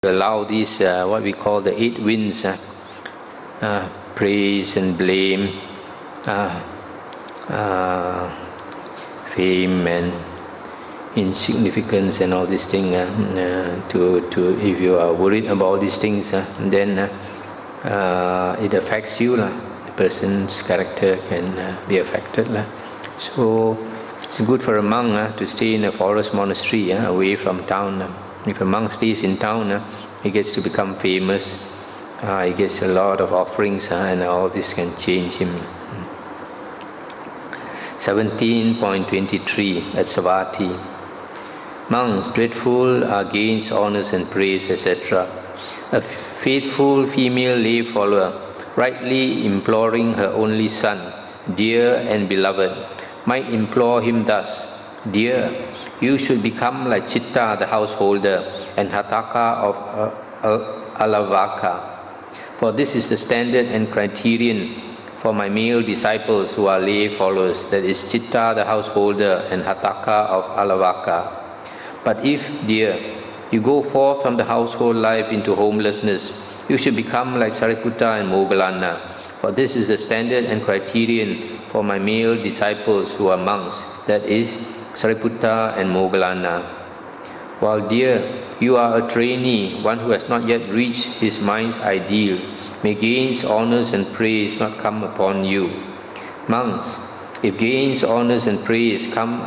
allow these what we call the 8 winds, praise and blame, fame and insignificance and all these things, if you are worried about these things, then it affects you. The person's character can be affected. So it's good for a monk to stay in a forest monastery, away from town. If a monk stays in town, he gets to become famous. He gets a lot of offerings, and all this can change him. 17.23 at Savatthi. Monks, dreadful are gains, honors and praise, etc. A faithful female lay follower, rightly imploring her only son, dear and beloved, might implore him thus: Dear, you should become like Chitta, the householder, and Hataka of Alavaka. For this is the standard and criterion for my male disciples who are lay followers, that is Chitta, the householder, and Hataka of Alavaka. But if, dear, you go forth from the household life into homelessness, you should become like Sariputta and Moggallana. For this is the standard and criterion for my male disciples who are monks, that is Sariputta and Moggallana. While, dear, you are a trainee, one who has not yet reached his mind's ideal, may gains, honors and praise not come upon you. Monks, if gains, honors and praise come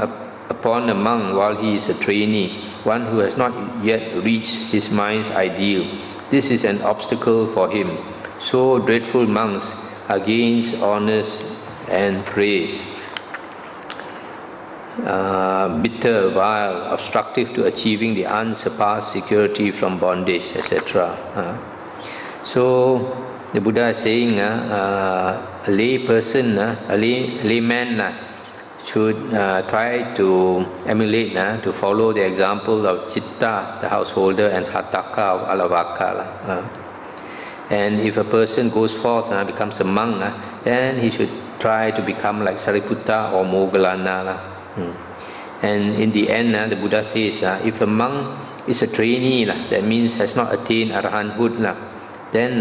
upon a monk while he is a trainee, one who has not yet reached his mind's ideal, this is an obstacle for him. So dreadful monks are gains, honors and praise. Bitter, vile, obstructive to achieving the unsurpassed security from bondage, etc. So the Buddha is saying a lay person, a layman should try to emulate, to follow the example of Chitta, the householder, and Hataka of Alavaka. And if a person goes forth and becomes a monk, then he should try to become like Sariputta or Moggallana. And in the end, the Buddha says, if a monk is a trainee, that means has not attained arahanthood, then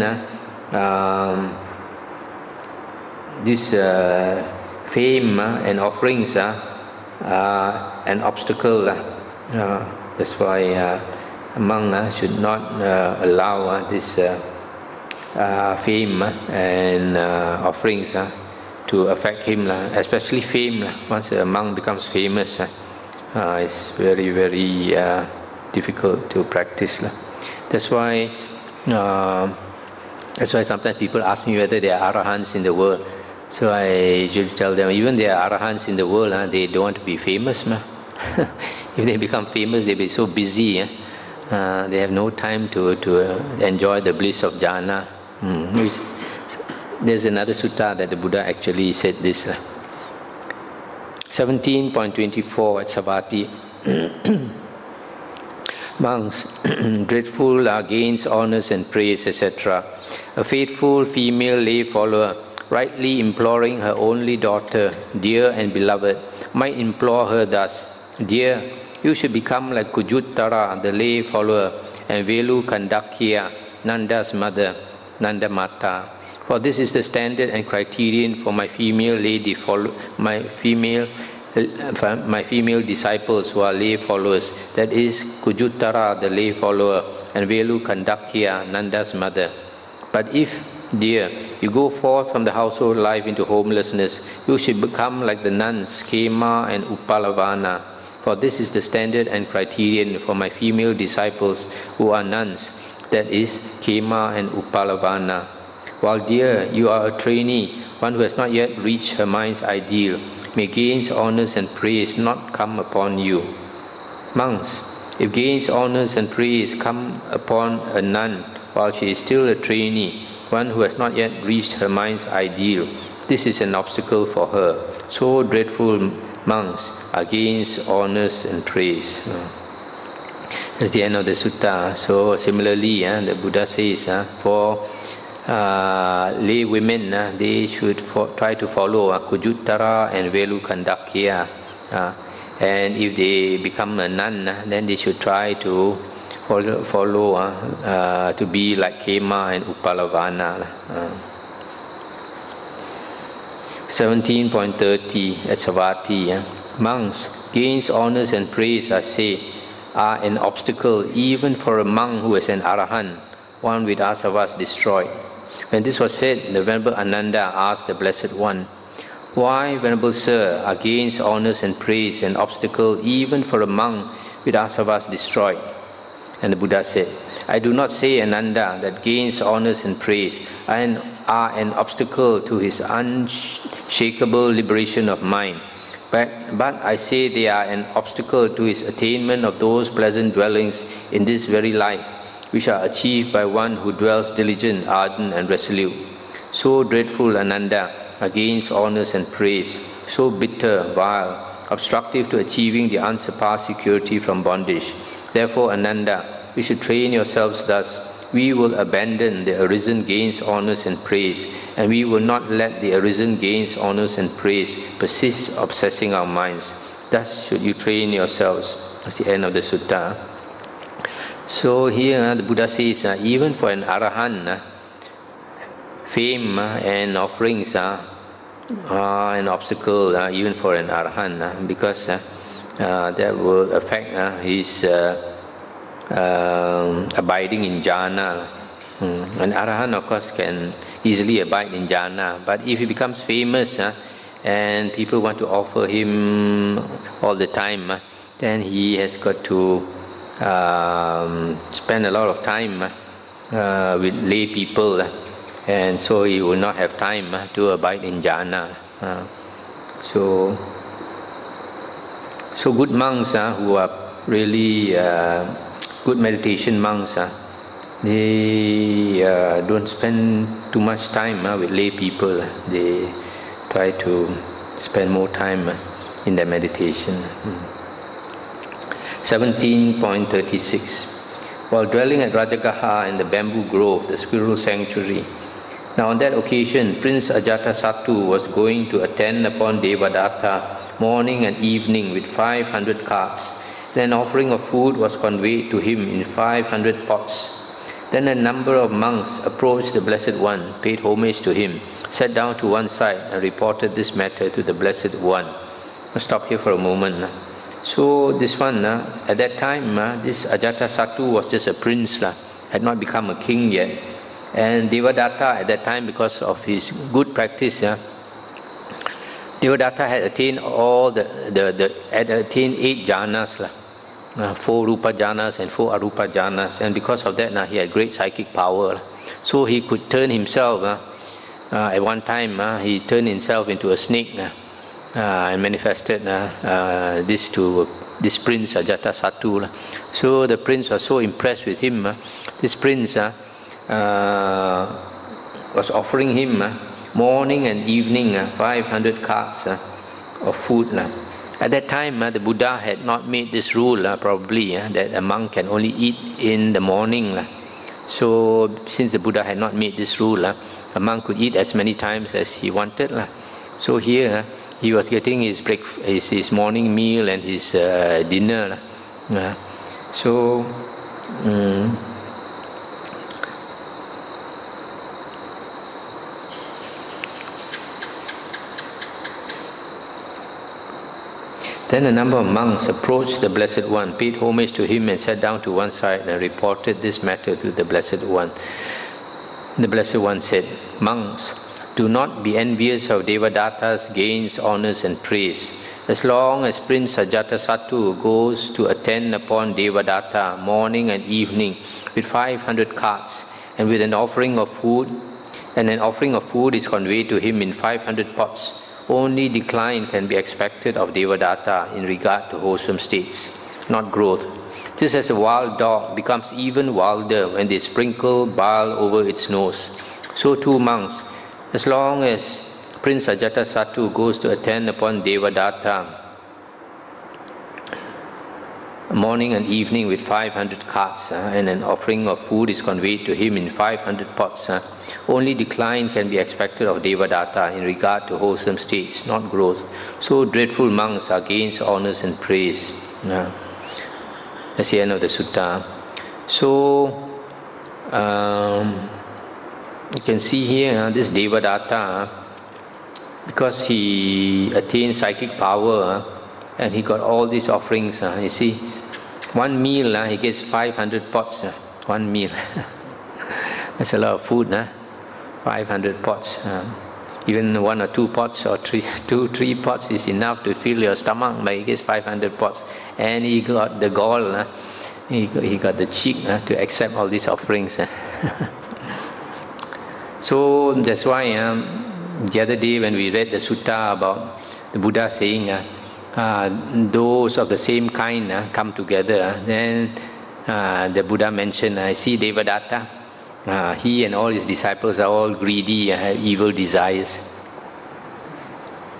this fame and offerings are an obstacle. That's why a monk should not allow this fame and offerings to affect him, especially fame. Once a monk becomes famous, it's very, very difficult to practice. That's why sometimes people ask me whether there are arahants in the world. So I usually tell them, even there are arahants in the world, they don't want to be famous. If they become famous, they'll be so busy. They have no time to enjoy the bliss of jhana. There's another sutta that the Buddha actually said this. 17.24 at Savatthi. Monks, dreadful are gains, honors and praise, etc. A faithful female lay follower, rightly imploring her only daughter, dear and beloved, might implore her thus: Dear, you should become like Kujuttara, the lay follower, and Velu Kandakya, Nanda's mother, Nanda Mata. For this is the standard and criterion for my female lady my female disciples who are lay followers, that is Kujuttara, the lay follower, and Velu Kandakya, Nanda's mother. But if, dear, you go forth from the household life into homelessness, you should become like the nuns, Khema and Upalavana. For this is the standard and criterion for my female disciples who are nuns, that is Khema and Upalavana. While, dear, you are a trainee, one who has not yet reached her mind's ideal, may gains, honors and praise not come upon you. Monks, if gains, honors and praise come upon a nun while she is still a trainee, one who has not yet reached her mind's ideal, this is an obstacle for her. So dreadful monks are gains, honors and praise. That's the end of the sutta. So similarly, the Buddha says, for lay women, they should try to follow Kujuttara and Velu Kandakya. And if they become a nun, then they should try to follow to be like Kema and Upalavana. 17.30 at Savatthi. Monks, gains, honors and praise are an obstacle even for a monk who is an Arahant, one with asavas destroyed. When this was said, the Venerable Ananda asked the Blessed One, "Why, Venerable Sir, are gains, honors and praise an obstacle even for a monk with asavas destroyed?" And the Buddha said, "I do not say, Ananda, that gains, honors and praise are an obstacle to his unshakable liberation of mind. But I say they are an obstacle to his attainment of those pleasant dwellings in this very life, which are achieved by one who dwells diligent, ardent, and resolute. So dreadful, Ananda, are gains, honors, and praise, so bitter, vile, obstructive to achieving the unsurpassed security from bondage. Therefore, Ananda, you should train yourselves thus. We will abandon the arisen gains, honors, and praise, and we will not let the arisen gains, honors, and praise persist obsessing our minds. Thus should you train yourselves." That's the end of the sutta. So here the Buddha says, even for an Arahant, fame and offerings are an obstacle, even for an Arahant, because that will affect his abiding in jhana. An Arahant, of course, can easily abide in jhana, but if he becomes famous and people want to offer him all the time, then he has got to spend a lot of time with lay people, and so he will not have time to abide in jhana. So good monks who are really good meditation monks, they don't spend too much time with lay people. They try to spend more time in their meditation. 17.36. While dwelling at Rajagaha in the bamboo grove, the squirrel sanctuary, now on that occasion, Prince Ajatasattu was going to attend upon Devadatta morning and evening with 500 carts. Then an offering of food was conveyed to him in 500 pots. Then a number of monks approached the Blessed One, paid homage to him, sat down to one side and reported this matter to the Blessed One. I'll stop here for a moment. So this one, at that time, this Ajatasattu was just a prince, had not become a king yet. And Devadatta at that time, because of his good practice, Devadatta had attained had attained 8 jhanas, 4 rupa jhanas and 4 arupa jhanas, and because of that, he had great psychic power. So he could turn himself. At one time, he turned himself into a snake and manifested this to this prince Ajatasattu. So the prince was so impressed with him. This prince was offering him morning and evening 500 carts of food. At that time, the Buddha had not made this rule, probably, that a monk can only eat in the morning. So since the Buddha had not made this rule, a monk could eat as many times as he wanted. So here, he was getting his morning meal and his dinner. So then a number of monks approached the Blessed One, paid homage to him, and sat down to one side and reported this matter to the Blessed One. The Blessed One said, "Monks, do not be envious of Devadatta's gains, honors, and praise. As long as Prince Ajatasattu goes to attend upon Devadatta morning and evening with 500 carts, and with an offering of food, is conveyed to him in 500 pots, only decline can be expected of Devadatta in regard to wholesome states, not growth. Just as a wild dog becomes even wilder when they sprinkle bile over its nose, so too monks, as long as Prince Ajatasattu goes to attend upon Devadatta morning and evening with 500 carts, and an offering of food is conveyed to him in 500 pots, only decline can be expected of Devadatta in regard to wholesome states, not growth. So dreadful monks are gains, honors, and praise." That's the end of the sutta. So you can see here this Devadatta, because he attained psychic power and he got all these offerings. You see, one meal he gets 500 pots. One meal. That's a lot of food. 500 pots. Even 1 or 2 pots or 3 pots is enough to fill your stomach, but he gets 500 pots. And he got the gall, he got the cheek to accept all these offerings. So that's why the other day when we read the sutta about the Buddha saying those of the same kind come together, then the Buddha mentioned, I see Devadatta, he and all his disciples are all greedy and have evil desires.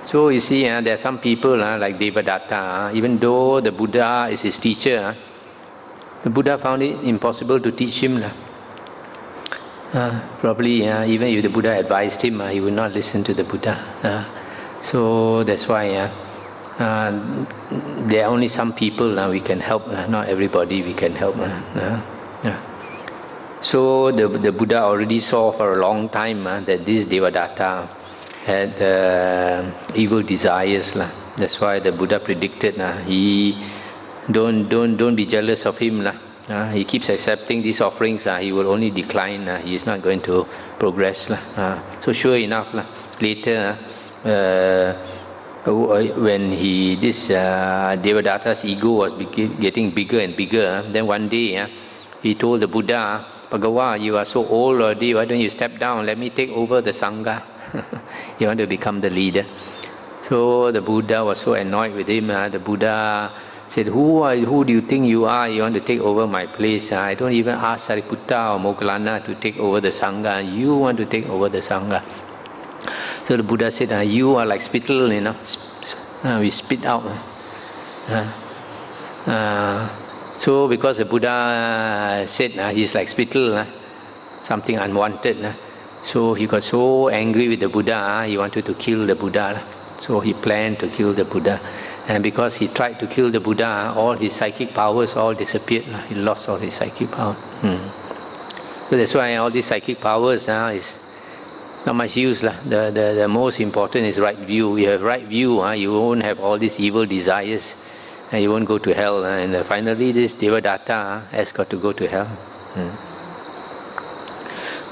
So you see, there are some people like Devadatta, even though the Buddha is his teacher, the Buddha found it impossible to teach him. Probably even if the Buddha advised him, he would not listen to the Buddha. So that's why there are only some people we can help, not everybody we can help. So the Buddha already saw for a long time that this Devadatta had evil desires. That's why the Buddha predicted, he don't be jealous of him. He keeps accepting these offerings, he will only decline, he is not going to progress. So sure enough, later when this Devadatta's ego was getting bigger and bigger, then one day he told the Buddha, Bhagawa, you are so old already, why don't you step down, let me take over the Sangha. You want to become the leader. So the Buddha was so annoyed with him. The Buddha said, who do you think you are? You want to take over my place? I don't even ask Sariputta or Moggallana to take over the Sangha. You want to take over the Sangha. So the Buddha said, you are like spittle, we spit out. So because the Buddha said he's like spittle, something unwanted, so he got so angry with the Buddha, he wanted to kill the Buddha. So he planned to kill the Buddha. And because he tried to kill the Buddha, all his psychic powers all disappeared. He lost all his psychic power. So that's why all these psychic powers is not much use. The most important is right view. You have right view, you won't have all these evil desires. And you won't go to hell. And finally this Devadatta has got to go to hell.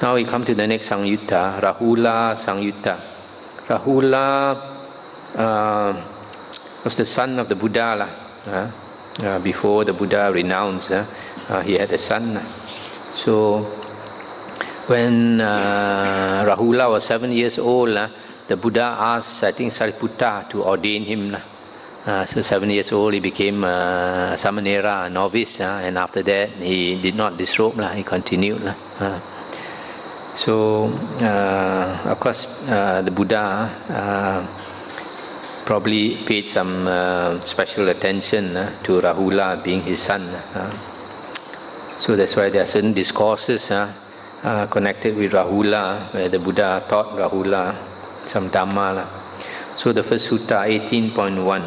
Now we come to the next Sangyutta, Rahula Sangyutta. Rahula was the son of the Buddha. Before the Buddha renounced, he had a son. So when Rahula was 7 years old, the Buddha asked, I think, Sariputta to ordain him. So 7 years old, he became a Samanera, a novice, and after that he did not disrobe, he continued. So of course the Buddha probably paid some special attention to Rahula being his son. So that's why there are certain discourses connected with Rahula, where the Buddha taught Rahula some Dhamma. So the first sutta, 18.1.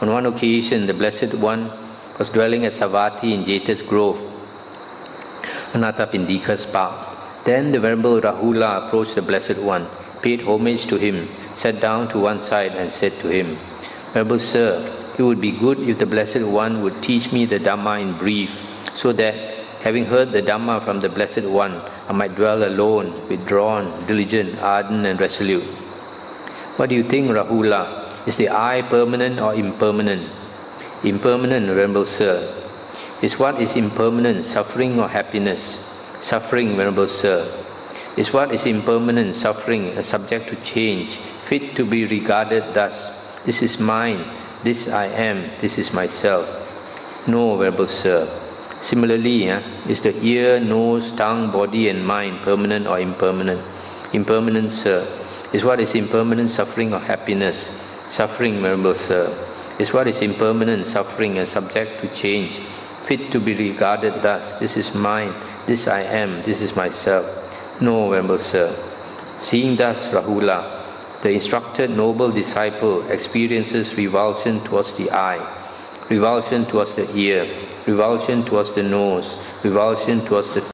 On one occasion, the Blessed One was dwelling at Savatthi in Jeta's Grove, Anathapindika's park. Then the Venerable Rahula approached the Blessed One, paid homage to him, sat down to one side and said to him, Venerable Sir, it would be good if the Blessed One would teach me the Dhamma in brief, so that, having heard the Dhamma from the Blessed One, I might dwell alone, withdrawn, diligent, ardent and resolute. What do you think, Rahula? Is the I permanent or impermanent? Impermanent, Venerable Sir. Is what is impermanent suffering or happiness? Suffering, Venerable Sir. Is what is impermanent suffering a subject to change, fit to be regarded thus? This is mine, this I am, this is myself. No, Venerable Sir. Similarly, is the ear, nose, tongue, body and mind permanent or impermanent? Impermanent, Sir. Is what is impermanent suffering or happiness? Suffering, Venerable Sir. Is what is impermanent suffering and subject to change, fit to be regarded thus? This is mine, this I am, this is myself. No, Venerable Sir. Seeing thus, Rahula, the instructed noble disciple experiences revulsion towards the eye, revulsion towards the ear, revulsion towards the nose, revulsion towards the